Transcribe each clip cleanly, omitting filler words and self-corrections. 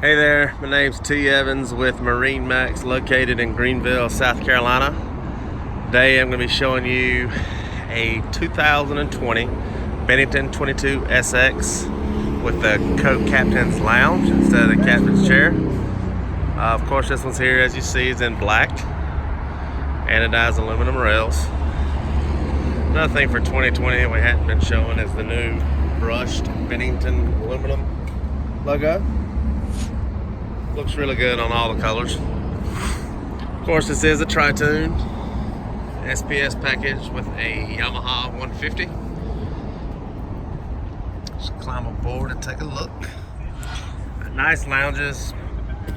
Hey there, my name's T. Evans with MarineMax located in Greenville, South Carolina. Today I'm going to be showing you a 2020 Bennington 22 SX with the co-captain's lounge instead of the captain's chair. Of course, this one's here, as you see, is in black, anodized aluminum rails. Another thing for 2020 we hadn't been showing is the new brushed Bennington aluminum logo. Looks really good on all the colors. Of course, this is a Pontoon SPS package with a Yamaha 150. Just climb aboard and take a look. Nice lounges,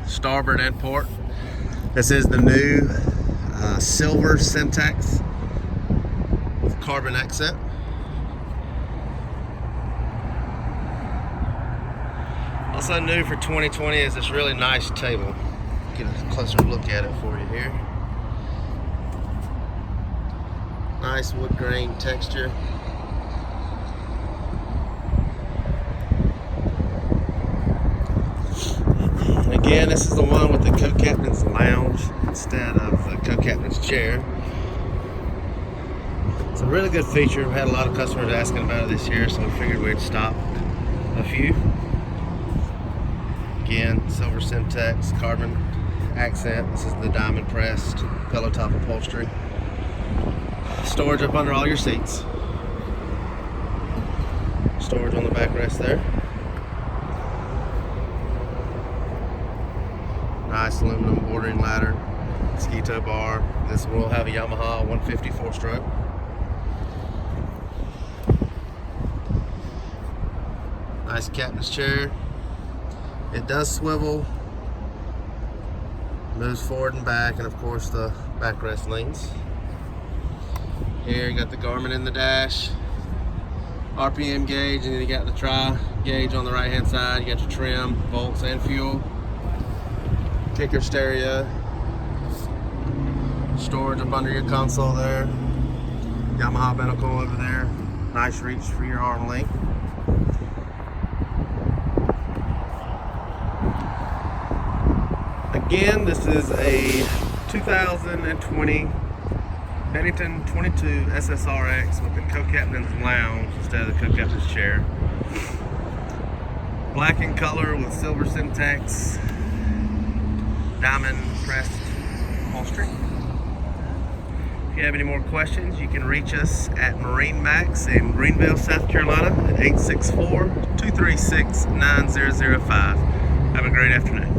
starboard and port. This is the new silver syntax with carbon accent. Also new for 2020 is this really nice table. Get a closer look at it for you here. Nice wood grain texture. Again, this is the one with the co-captain's lounge instead of the co-captain's chair. It's a really good feature. We've had a lot of customers asking about it this year, so we figured we'd stop a few. Again, silver syntax, carbon accent. This is the diamond pressed pillow top upholstery. Storage up under all your seats. Storage on the backrest there. Nice aluminum bordering ladder, ski tow bar. This will have a Yamaha 150 4-stroke. Nice captain's chair. It does swivel, moves forward and back, and of course the backrest leans. Here you got the Garmin in the dash, RPM gauge, and then you got the tri gauge on the right hand side. You got your trim, volts, and fuel. Kicker stereo. Storage up under your console there. Yamaha binnacle over there. Nice reach for your arm length. Again, this is a 2020 Bennington 22 SSRX with the co-captain's lounge instead of the co-captain's chair. Black in color with silver syntax, diamond pressed upholstery. If you have any more questions, you can reach us at MarineMax in Greenville, South Carolina at 864-236-9005. Have a great afternoon.